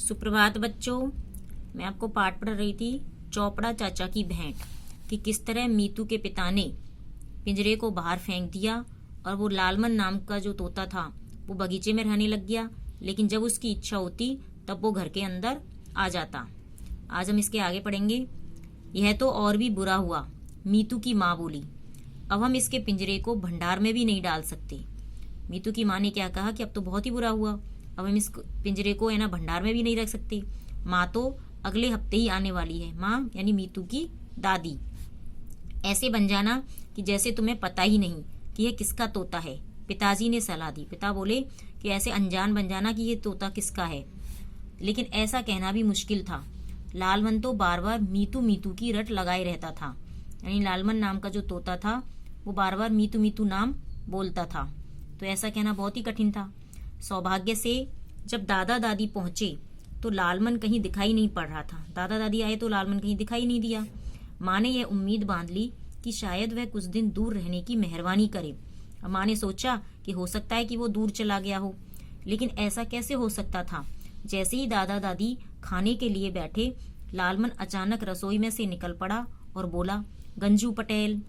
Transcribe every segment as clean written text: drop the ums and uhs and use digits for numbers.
सुप्रभात बच्चों, मैं आपको पाठ पढ़ रही थी चौपड़ा चाचा की भेंट कि किस तरह मीतू के पिता ने पिंजरे को बाहर फेंक दिया और वो लालमन नाम का जो तोता था वो बगीचे में रहने लग गया। लेकिन जब उसकी इच्छा होती तब वो घर के अंदर आ जाता। आज हम इसके आगे पढ़ेंगे। यह तो और भी बुरा हुआ, मीतू की माँ बोली। अब हम इसके पिंजरे को भंडार में भी नहीं डाल सकते। मीतू की माँ ने क्या कहा कि अब तो बहुत ही बुरा हुआ, अब हम इस पिंजरे को है ना भंडार में भी नहीं रख सकते। माँ तो अगले हफ्ते ही आने वाली है। माँ यानी मीतू की दादी। ऐसे बन जाना कि जैसे तुम्हें पता ही नहीं कि यह किसका तोता है, पिताजी ने सलाह दी। पिता बोले कि ऐसे अनजान बन जाना कि ये तोता किसका है। लेकिन ऐसा कहना भी मुश्किल था। लालमन तो बार बार मीतू मीतू की रट लगाए रहता था। यानी लालमन नाम का जो तोता था वो बार बार मीतू मीतू नाम बोलता था, तो ऐसा कहना बहुत ही कठिन था। सौभाग्य से जब दादा दादी पहुंचे तो लालमन कहीं दिखाई नहीं पड़ रहा था। दादा दादी आए तो लालमन कहीं दिखाई नहीं दिया। माँ ने यह उम्मीद बांध ली कि शायद वह कुछ दिन दूर रहने की मेहरबानी करे। माँ ने सोचा कि हो सकता है कि वो दूर चला गया हो, लेकिन ऐसा कैसे हो सकता था। जैसे ही दादा दादी खाने के लिए बैठे, लालमन अचानक रसोई में से निकल पड़ा और बोला, गंजू पटेल।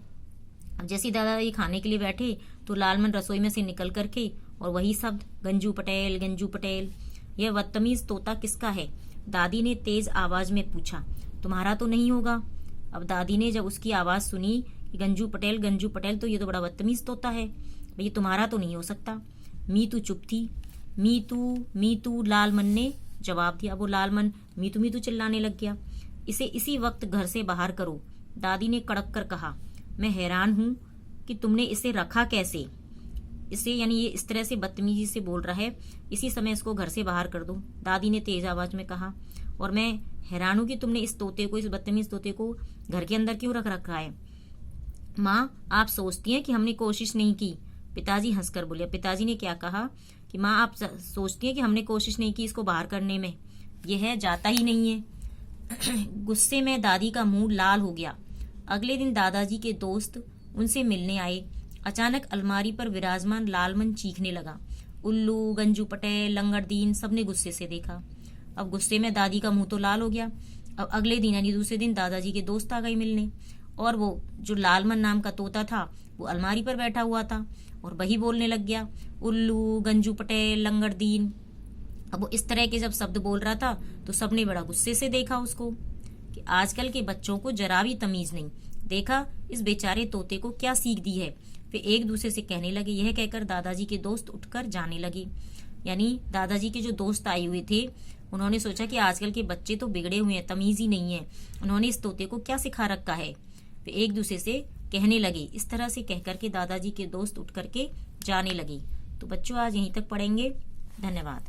अब जैसे ही दादा दादी खाने के लिए बैठे तो लालमन रसोई में से निकल करके और वही शब्द, गंजू पटेल गंजू पटेल। यह बदतमीज तोता किसका है? दादी ने तेज आवाज में पूछा। तुम्हारा तो नहीं होगा। अब दादी ने जब उसकी आवाज सुनी कि गंजू पटेल, तो ये तो बड़ा बदतमीज तोता है, भई तुम्हारा तो नहीं हो सकता। मीतू चुप थी। मीतू मीतू लालमन ने जवाब दिया। वो लालमन मीतू मीतू चिल्लाने लग गया। इसे इसी वक्त घर से बाहर करो, दादी ने कड़क कर कहा। मैं हैरान हूँ कि तुमने इसे रखा कैसे। इसे यानी ये इस तरह से बदतमीजी से बोल रहा है, इसी समय इसको घर से बाहर कर दो, दादी ने तेज आवाज में कहा। और मैं हैरान हूँ कि तुमने इस तोते को, इस बदतमीज तोते को घर के अंदर क्यों रख रखा है। माँ, आप सोचती हैं कि हमने कोशिश नहीं की, पिताजी हंसकर बोले। पिताजी ने क्या कहा कि माँ, आप सोचती हैं कि हमने कोशिश नहीं की इसको बाहर करने में, यह जाता ही नहीं है। गुस्से में दादी का मुंह लाल हो गया। अगले दिन दादाजी के दोस्त उनसे मिलने आए। अचानक अलमारी पर विराजमान लालमन चीखने लगा। उल्लू, गंजू पटेल, लंगड़दीन सबने गुस्से से देखा। अब गुस्से में दादी का मुंह तो लाल हो गया। अब अगले दिन यानी दूसरे दिन दादाजी के दोस्त आ गए मिलने, और वो जो लालमन नाम का तोता था वो अलमारी पर बैठा हुआ था और वही बोलने लग गया, उल्लू, गंजू पटेल, लंगड़दीन। अब वो इस तरह के जब शब्द बोल रहा था तो सबने बड़ा गुस्से से देखा उसको कि आजकल के बच्चों को जरा भी तमीज नहीं। देखा इस बेचारे तोते को क्या सीख दी है। वे एक दूसरे से कहने लगे। यह कहकर दादाजी के दोस्त उठकर जाने लगे। यानी दादाजी के जो दोस्त आए हुए थे उन्होंने सोचा कि आजकल के बच्चे तो बिगड़े हुए हैं, तमीज ही नहीं है, उन्होंने इस तोते को क्या सिखा रखा है। वे एक दूसरे से कहने लगे। इस तरह से कह करके दादाजी के दोस्त उठ करके जाने लगे। तो बच्चों आज यहीं तक पढ़ेंगे। धन्यवाद।